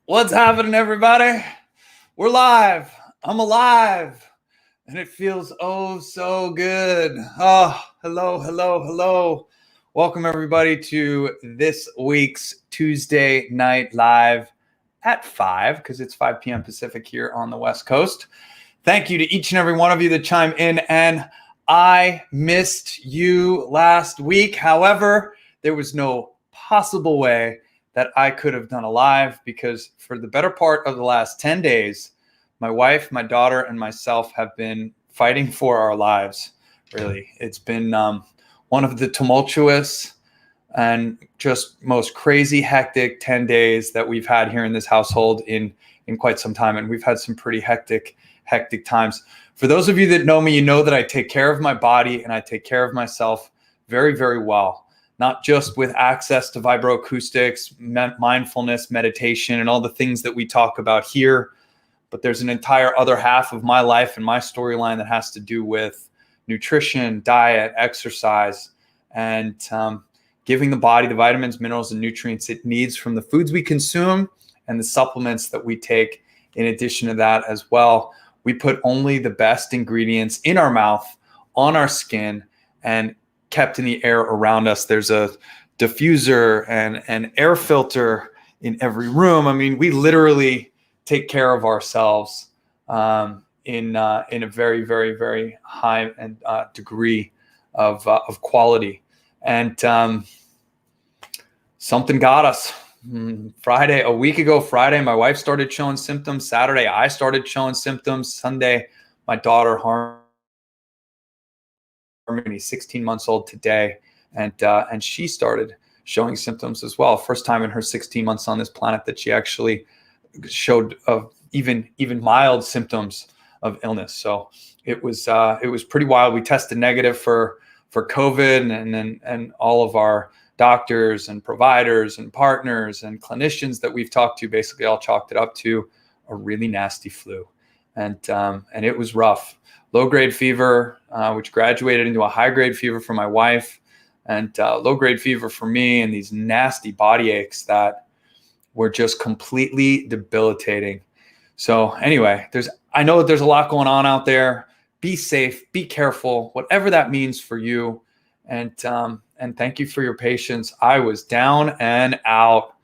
What's happening, everybody? We're live. I'm alive. And it feels oh so good. Oh, hello. Welcome, everybody, to this week's Tuesday Night Live at 5, because it's 5 p.m. Pacific here on the West Coast. Thank you to each and every one of you that chime in. And I missed you last week. However, there was no possible way that I could have done a live, because for the better part of the last 10 days, my wife, my daughter, and myself have been fighting for our lives. Really, it's been one of the tumultuous and just most crazy, hectic 10 days that we've had here in this household in quite some time. And we've had some pretty hectic times. For those of you that know me, you know that I take care of my body and I take care of myself very, very well. Not just with access to vibroacoustics, mindfulness, meditation, and all the things that we talk about here, but there's an entire other half of my life and my storyline that has to do with nutrition, diet, exercise, and giving the body the vitamins, minerals, and nutrients it needs from the foods we consume and the supplements that we take. In addition to that as well, we put only the best ingredients in our mouth, on our skin, and kept in the air around us. There's a diffuser and an air filter in every room. I mean, we literally take care of ourselves in a very, very, very high and degree of quality. And something got us. Friday, a week ago Friday, my wife started showing symptoms. Saturday, I started showing symptoms. Sunday, my daughter Harmony, 16 months old today, and she started showing symptoms as well. First time in her 16 months on this planet that she actually showed even mild symptoms of illness. So it was pretty wild. We tested negative for COVID, and all of our doctors and providers and partners and clinicians that we've talked to basically all chalked it up to a really nasty flu, and it was rough. Low-grade fever, which graduated into a high-grade fever for my wife, and low-grade fever for me, and these nasty body aches that were just completely debilitating. So anyway, I know that there's a lot going on out there. Be safe, be careful, whatever that means for you. And thank you for your patience. I was down and out.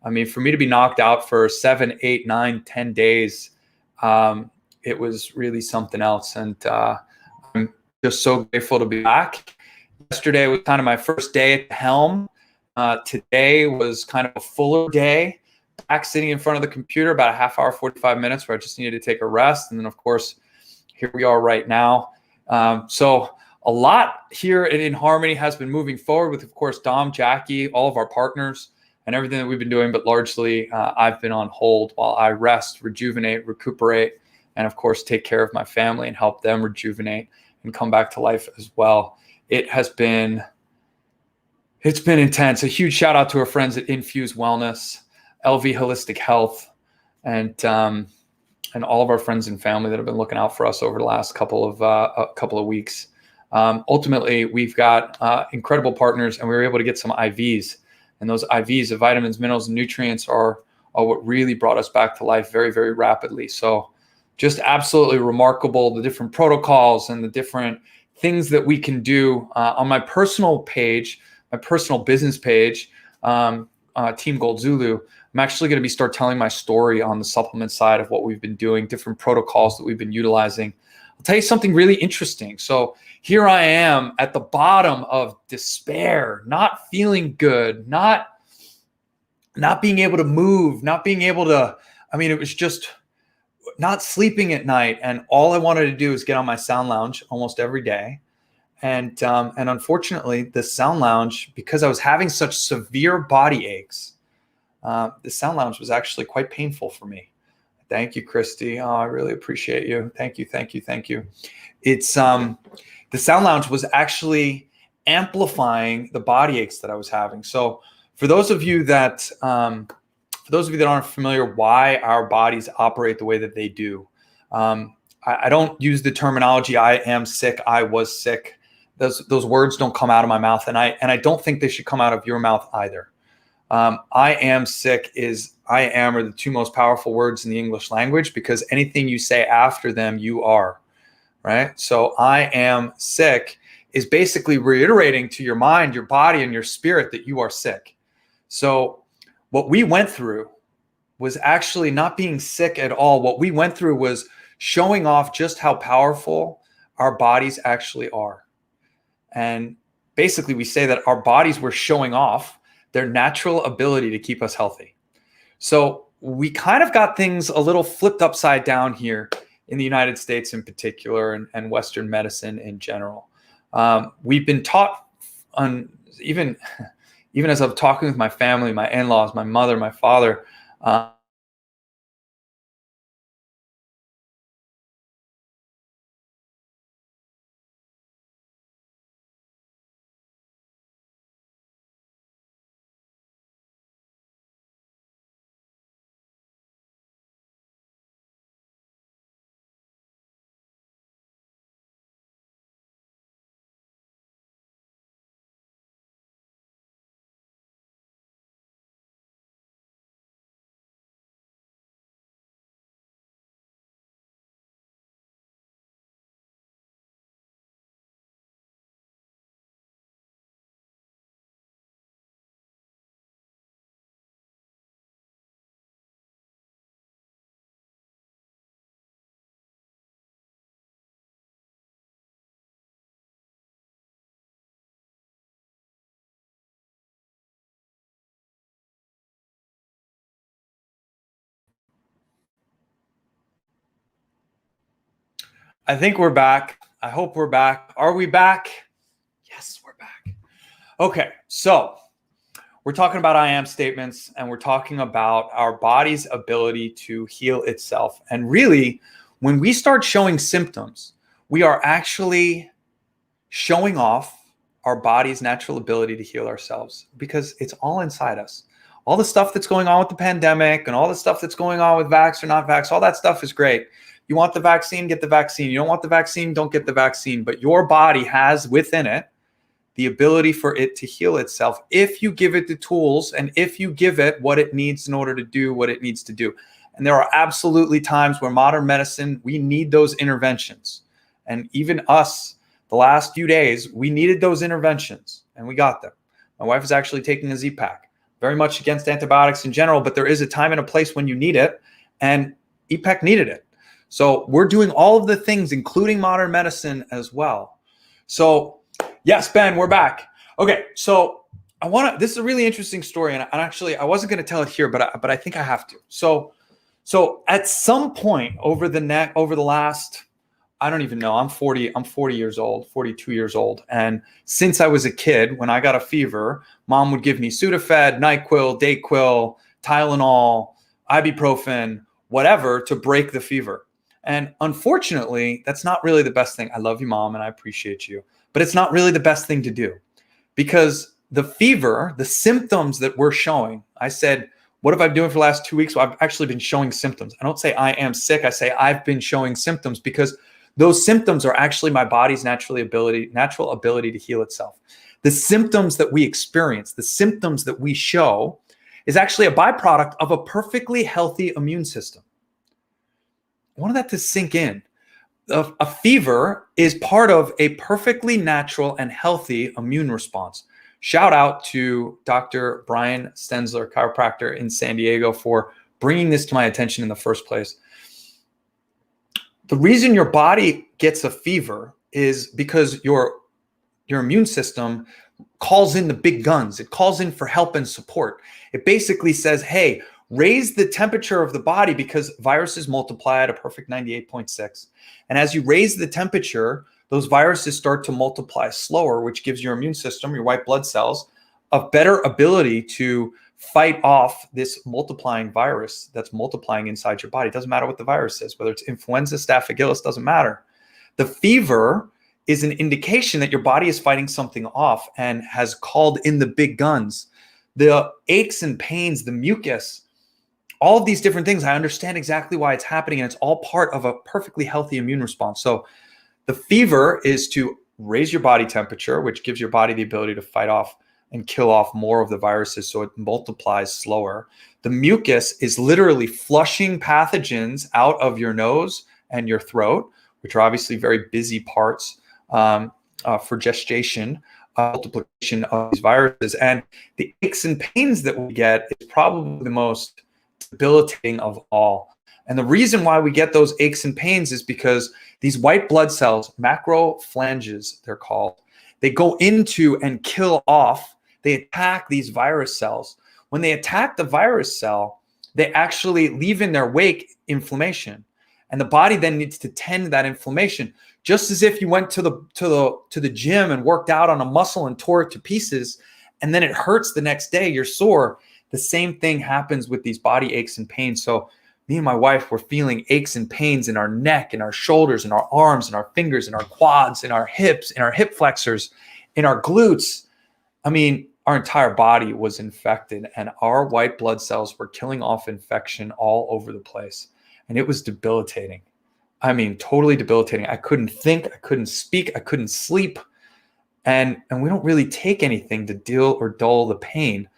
I mean, for me to be knocked out for 7, 8, 9, 10 days, it was really something else. And I'm just so grateful to be back. Yesterday was kind of my first day at the helm. Today was kind of a fuller day, back sitting in front of the computer about a half hour, 45 minutes, where I just needed to take a rest. And then, of course, here we are right now. So a lot here in Harmony has been moving forward with, of course, Dom, Jackie, all of our partners, and everything that we've been doing. But largely, I've been on hold while I rest, rejuvenate, recuperate, and of course, take care of my family and help them rejuvenate and come back to life as well. It's been intense. A huge shout out to our friends at Infuse Wellness, LV Holistic Health, and all of our friends and family that have been looking out for us over the last couple of weeks. Ultimately, we've got incredible partners, and we were able to get some IVs. And those IVs of vitamins, minerals, and nutrients are what really brought us back to life very, very rapidly. So just absolutely remarkable, the different protocols and the different things that we can do on my personal page, my personal business page, Team Gold Zulu. I'm actually going to start telling my story on the supplement side of what we've been doing, different protocols that we've been utilizing. I'll tell you something really interesting. So here I am at the bottom of despair, not feeling good, not being able to move, it was just not sleeping at night. And all I wanted to do is get on my sound lounge almost every day. And unfortunately, the sound lounge, because I was having such severe body aches, the sound lounge was actually quite painful for me. Thank you, Christy. Oh, I really appreciate you. Thank you. It's the sound lounge was actually amplifying the body aches that I was having. So for those of you that aren't familiar why our bodies operate the way that they do, I don't use the terminology "I am sick," "I was sick." Those words don't come out of my mouth, and I don't think they should come out of your mouth either. I am sick is I am are the two most powerful words in the English language, because anything you say after them, you are, right? So I am sick is basically reiterating to your mind, your body, and your spirit that you are sick. So what we went through was actually not being sick at all. What we went through was showing off just how powerful our bodies actually are. And basically we say that our bodies were showing off their natural ability to keep us healthy. So we kind of got things a little flipped upside down here in the United States in particular, and Western medicine in general. We've been taught on even as I'm talking with my family, my in-laws, my mother, my father, I think we're back. I hope we're back. Are we back? Yes, we're back. Okay, so we're talking about I am statements, and we're talking about our body's ability to heal itself. And really, when we start showing symptoms, we are actually showing off our body's natural ability to heal ourselves, because it's all inside us. All the stuff that's going on with the pandemic and all the stuff that's going on with vax or not vax, all that stuff is great. You want the vaccine, get the vaccine. You don't want the vaccine, don't get the vaccine. But your body has within it the ability for it to heal itself if you give it the tools and if you give it what it needs in order to do what it needs to do. And there are absolutely times where modern medicine, we need those interventions. And even us, the last few days, we needed those interventions, and we got them. My wife is actually taking a Z-Pack. Very much against antibiotics in general, but there is a time and a place when you need it, and EPEC needed it. So we're doing all of the things, including modern medicine as well. So yes, Ben, we're back. Okay, so this is a really interesting story, and actually I wasn't going to tell it here, but I think I have to. So at some point over the last, I don't even know, I'm 40 years old, 42 years old. And since I was a kid, when I got a fever, mom would give me Sudafed, NyQuil, Dayquil, Tylenol, ibuprofen, whatever to break the fever. And unfortunately, that's not really the best thing. I love you, Mom, and I appreciate you. But it's not really the best thing to do, because the fever, the symptoms that we're showing, I said, what have I been doing for the last 2 weeks? Well, I've actually been showing symptoms. I don't say I am sick. I say I've been showing symptoms, because those symptoms are actually my body's natural ability to heal itself. The symptoms that we experience, the symptoms that we show, is actually a byproduct of a perfectly healthy immune system. I wanted that to sink in. A fever is part of a perfectly natural and healthy immune response. Shout out to Dr. Brian Stenzler, chiropractor in San Diego, for bringing this to my attention in the first place. The reason your body gets a fever is because your immune system calls in the big guns. It calls in for help and support. It basically says, hey, raise the temperature of the body, because viruses multiply at a perfect 98.6. And as you raise the temperature, those viruses start to multiply slower, which gives your immune system, your white blood cells, a better ability to fight off this multiplying virus that's multiplying inside your body. It doesn't matter what the virus is, whether it's influenza, staphylococcus, doesn't matter. The fever is an indication that your body is fighting something off and has called in the big guns. The aches and pains, the mucus, all of these different things, I understand exactly why it's happening, and it's all part of a perfectly healthy immune response. So the fever is to raise your body temperature, which gives your body the ability to fight off and kill off more of the viruses so it multiplies slower. The mucus is literally flushing pathogens out of your nose and your throat, which are obviously very busy parts for gestation, multiplication of these viruses. And the aches and pains that we get is probably the most debilitating of all. And the reason why we get those aches and pains is because these white blood cells, macrophages, they're called, they go into and kill off, they attack these virus cells. When they attack the virus cell, they actually leave in their wake inflammation. And the body then needs to tend to that inflammation. Just as if you went to the gym and worked out on a muscle and tore it to pieces, and then it hurts the next day, you're sore. The same thing happens with these body aches and pains. So me and my wife were feeling aches and pains in our neck, in our shoulders, in our arms, in our fingers, in our quads, in our hips, in our hip flexors, in our glutes. I mean, our entire body was infected, and our white blood cells were killing off infection all over the place. And it was debilitating. I mean, totally debilitating. I couldn't think, I couldn't speak, I couldn't sleep. And we don't really take anything to deal or dull the pain.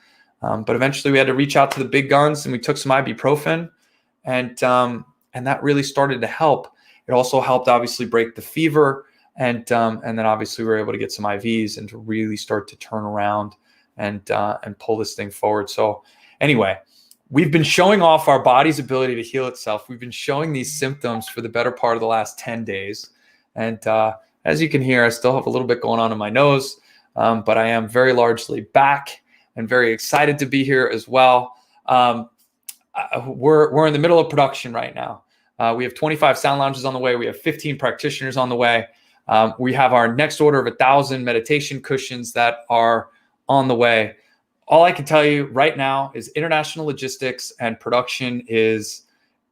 But eventually we had to reach out to the big guns, and we took some ibuprofen, and that really started to help. It also helped obviously break the fever. And then obviously we were able to get some IVs and to really start to turn around and pull this thing forward. So anyway, we've been showing off our body's ability to heal itself. We've been showing these symptoms for the better part of the last 10 days. And as you can hear, I still have a little bit going on in my nose, but I am very largely back and very excited to be here as well. We're in the middle of production right now. We have 25 sound lounges on the way. We have 15 practitioners on the way. We have our next order of 1,000 meditation cushions that are on the way. All I can tell you right now is international logistics and production it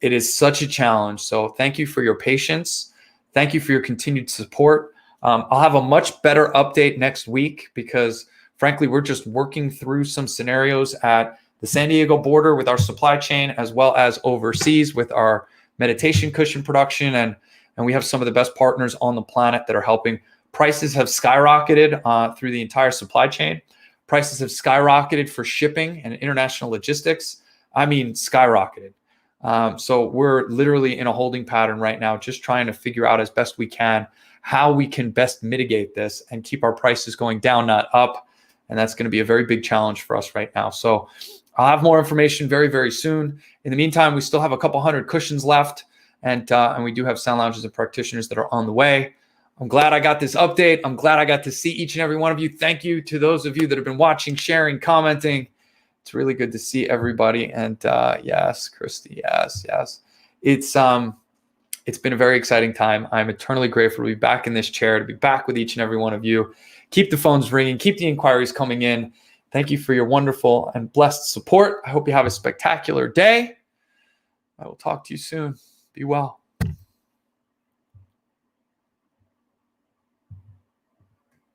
is such a challenge. So thank you for your patience. Thank you for your continued support. I'll have a much better update next week because frankly, we're just working through some scenarios at the San Diego border with our supply chain, as well as overseas with our meditation cushion production. And we have some of the best partners on the planet that are helping. Prices have skyrocketed through the entire supply chain. Prices have skyrocketed for shipping and international logistics. I mean, skyrocketed. So we're literally in a holding pattern right now, just trying to figure out as best we can how we can best mitigate this and keep our prices going down, not up. And that's going to be a very big challenge for us right now. So I'll have more information very, very soon. In the meantime, we still have a couple hundred cushions left. And we do have sound lounges and practitioners that are on the way. I'm glad I got this update. I'm glad I got to see each and every one of you. Thank you to those of you that have been watching, sharing, commenting. It's really good to see everybody. And yes, Christy, yes. It's been a very exciting time. I'm eternally grateful to be back in this chair, to be back with each and every one of you. Keep the phones ringing. Keep the inquiries coming in. Thank you for your wonderful and blessed support. I hope you have a spectacular day. I will talk to you soon. Be well.